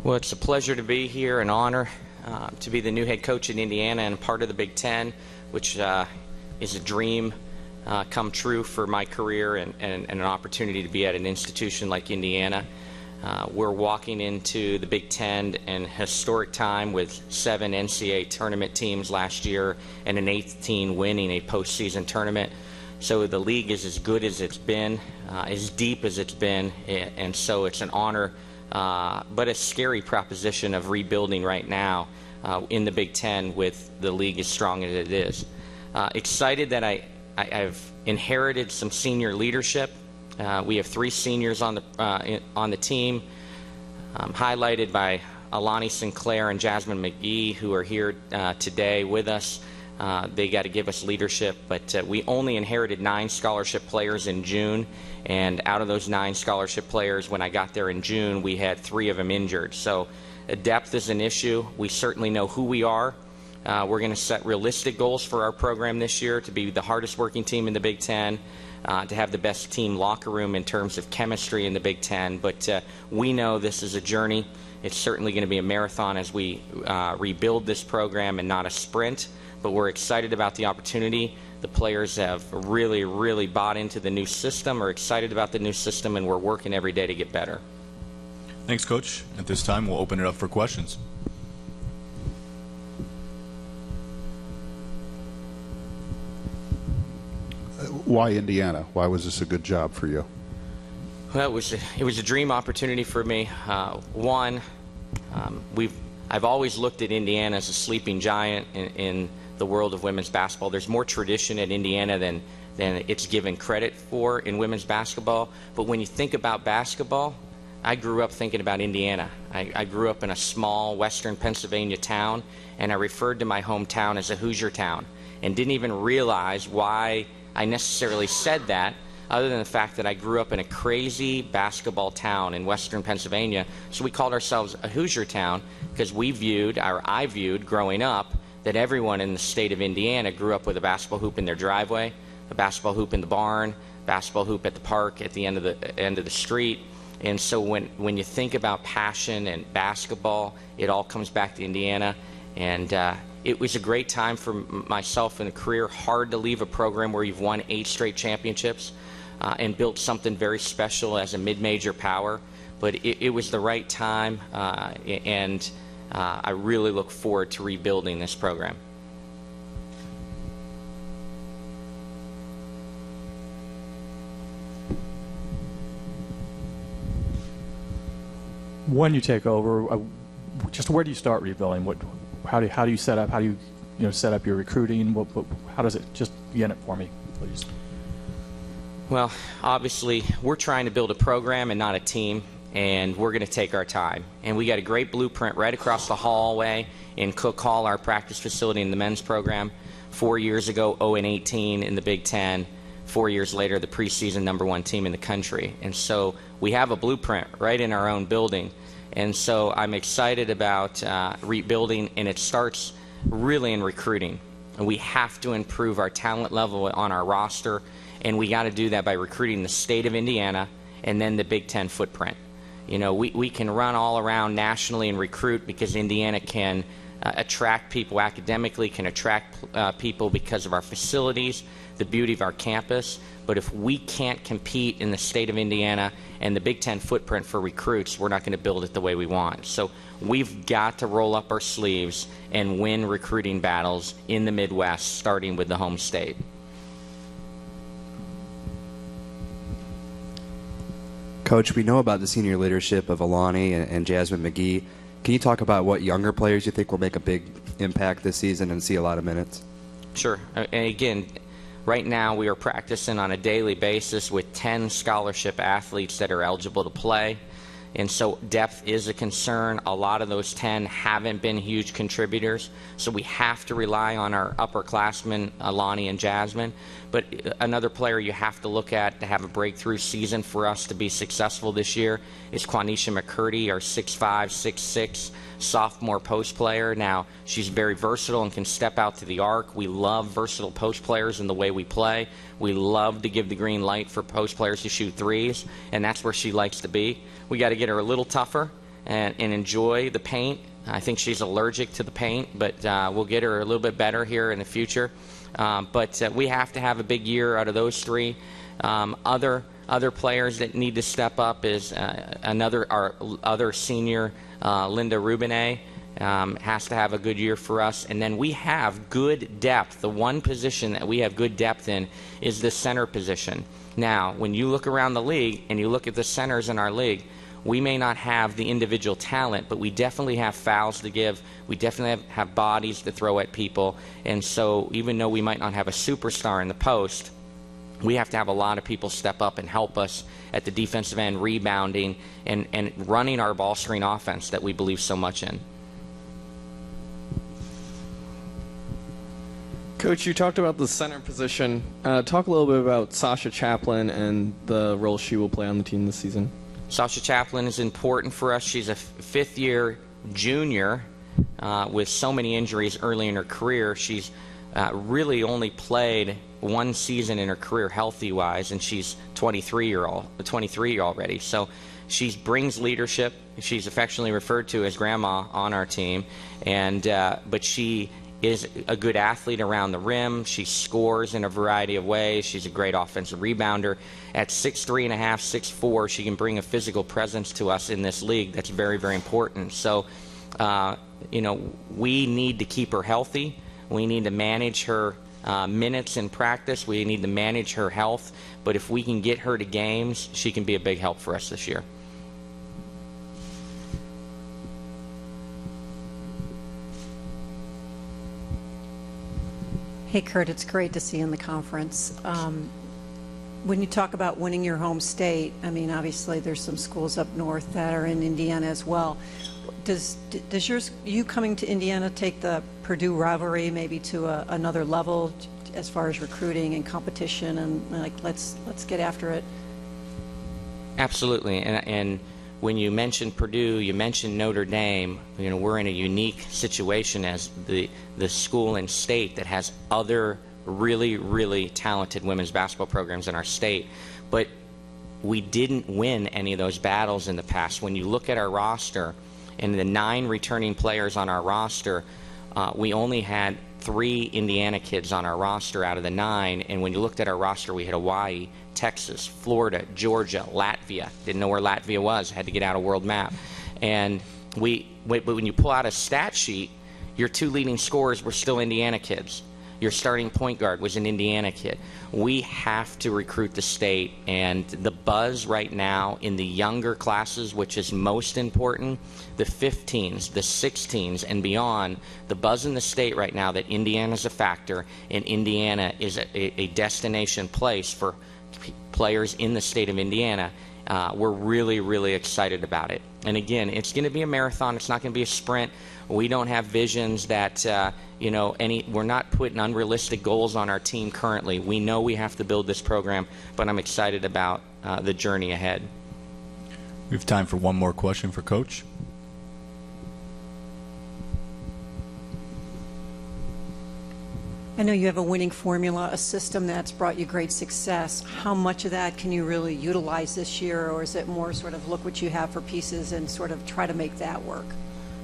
Well, it's a pleasure to be here, an honor to be the new head coach in Indiana and part of the Big Ten, which is a dream come true for my career and an opportunity to be at an institution like Indiana. We're walking into the Big Ten in historic time with 7 NCAA tournament teams last year and an 8th team winning a postseason tournament. So the league is as good as it's been, as deep as it's been, and so it's an honor, but a scary proposition of rebuilding right now in the Big Ten with the league as strong as it is. Excited that I've inherited some senior leadership. We have 3 seniors on the team, highlighted by Alani Sinclair and Jasmine McGee, who are here today with us. They got to give us leadership, but we only inherited 9 scholarship players in June, and out of those 9 scholarship players, when I got there in June, we had 3 of them injured. So depth is an issue. We certainly know who we are. We're going to set realistic goals for our program this year to be the hardest working team in the Big Ten, to have the best team locker room in terms of chemistry in the Big Ten. But we know this is a journey. It's certainly going to be a marathon as we rebuild this program and not a sprint. But we're excited about the opportunity. The players have really, really bought into the new system, are excited about the new system, and we're working every day to get better. Thanks, Coach. At this time, we'll open it up for questions. Why Indiana? Why was this a good job for you? Well, it was a dream opportunity for me. One, I've always looked at Indiana as a sleeping giant in the world of women's basketball. There's more tradition at Indiana than it's given credit for in women's basketball. But when you think about basketball, I grew up thinking about Indiana. I grew up in a small western Pennsylvania town, and I referred to my hometown as a Hoosier town, and didn't even realize why I necessarily said that, other than the fact that I grew up in a crazy basketball town in western Pennsylvania. So we called ourselves a Hoosier town because I viewed growing up that everyone in the state of Indiana grew up with a basketball hoop in their driveway, a basketball hoop in the barn, basketball hoop at the park at the end of the street. And so when you think about passion and basketball, it all comes back to Indiana. And it was a great time for myself in the career. Hard to leave a program where you've won 8 straight championships and built something very special as a mid-major power. But it was the right time, and I really look forward to rebuilding this program. When you take over, just where do you start rebuilding? How do you set up? How do you set up your recruiting? How does it? Just begin it for me, please. Well, obviously, we're trying to build a program and not a team, and we're going to take our time. And we got a great blueprint right across the hallway in Cook Hall, our practice facility in the men's program. 4 years ago, 0-18 in the Big Ten. 4 years later, the preseason #1 team in the country. And so we have a blueprint right in our own building. And so I'm excited about rebuilding, and it starts really in recruiting. And we have to improve our talent level on our roster, and we got to do that by recruiting the state of Indiana and then the Big Ten footprint. You know, we can run all around nationally and recruit because Indiana can attract people academically, can attract people because of our facilities, the beauty of our campus. But if we can't compete in the state of Indiana and the Big Ten footprint for recruits, we're not going to build it the way we want. So we've got to roll up our sleeves and win recruiting battles in the Midwest, starting with the home state. Coach, we know about the senior leadership of Alani and Jasmine McGee. Can you talk about what younger players you think will make a big impact this season and see a lot of minutes? Sure. And again, right now we are practicing on a daily basis with 10 scholarship athletes that are eligible to play. And so depth is a concern. A lot of those 10 haven't been huge contributors. So we have to rely on our upperclassmen, Alani and Jasmine. But another player you have to look at to have a breakthrough season for us to be successful this year is Quanisha McCurdy, our 6'5", 6'6", sophomore post player. Now, she's very versatile and can step out to the arc. We love versatile post players in the way we play. We love to give the green light for post players to shoot threes, and that's where she likes to be. We got to get her a little tougher and enjoy the paint. I think she's allergic to the paint, but we'll get her a little bit better here in the future. But we have to have a big year out of those three. Other players that need to step up is our other senior, Linda Rubinet, has to have a good year for us. And then we have good depth. The one position that we have good depth in is the center position. Now, when you look around the league and you look at the centers in our league, we may not have the individual talent, but we definitely have fouls to give. We definitely have bodies to throw at people. And so even though we might not have a superstar in the post, we have to have a lot of people step up and help us at the defensive end, rebounding and running our ball screen offense that we believe so much in. Coach, you talked about the center position. Talk a little bit about Sasha Chaplain and the role she will play on the team this season. Sasha Chaplain is important for us. She's a fifth-year junior with so many injuries early in her career. She's really only played one season in her career healthy-wise, and she's 23 already. So she brings leadership. She's affectionately referred to as Grandma on our team, and but she is a good athlete around the rim. She scores in a variety of ways. She's a great offensive rebounder. At 6'3 and a half, 6'4", she can bring a physical presence to us in this league that's very, very important. So, we need to keep her healthy. We need to manage her minutes in practice. We need to manage her health. But if we can get her to games, she can be a big help for us this year. Hey, Curt, it's great to see you in the conference. When you talk about winning your home state, I mean, obviously there's some schools up north that are in Indiana as well. Does you coming to Indiana take the Purdue rivalry maybe to another level as far as recruiting and competition and like let's get after it? Absolutely, and when you mention Purdue, you mention Notre Dame. We're in a unique situation as the school and state that has other really, really talented women's basketball programs in our state. But we didn't win any of those battles in the past. When you look at our roster and the 9 returning players on our roster, we only had 3 Indiana kids on our roster out of the 9. And when you looked at our roster, we had Hawaii, Texas, Florida, Georgia, Latvia. Didn't know where Latvia was. Had to get out a world map. And but when you pull out a stat sheet, your 2 leading scorers were still Indiana kids. Your starting point guard was an Indiana kid. We have to recruit the state, and the buzz right now in the younger classes, which is most important, the 15s, the 16s, and beyond, the buzz in the state right now that Indiana's a factor, and Indiana is a destination place for players in the state of Indiana. We're really, really excited about it. And again, it's going to be a marathon. It's not going to be a sprint. We don't have visions that, we're not putting unrealistic goals on our team currently. We know we have to build this program, but I'm excited about the journey ahead. We have time for one more question for Coach. I know you have a winning formula, a system that's brought you great success. How much of that can you really utilize this year, or is it more sort of look what you have for pieces and sort of try to make that work?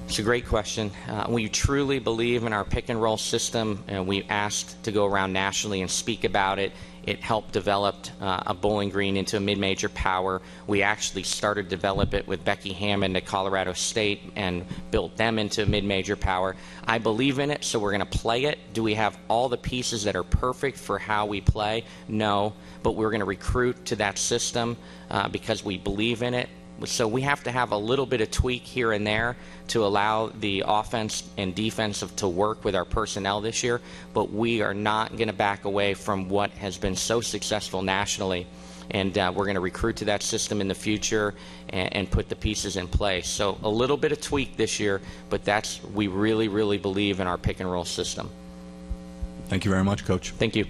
It's a great question. We truly believe in our pick and roll system, and we asked to go around nationally and speak about it. It helped develop a Bowling Green into a mid-major power. We actually started to develop it with Becky Hammond at Colorado State and built them into a mid-major power. I believe in it, so we're going to play it. Do we have all the pieces that are perfect for how we play? No, but we're going to recruit to that system because we believe in it. So we have to have a little bit of tweak here and there to allow the offense and defense to work with our personnel this year, but we are not going to back away from what has been so successful nationally, and we're going to recruit to that system in the future and put the pieces in place. So a little bit of tweak this year, but we really, really believe in our pick and roll system. Thank you very much, Coach. Thank you.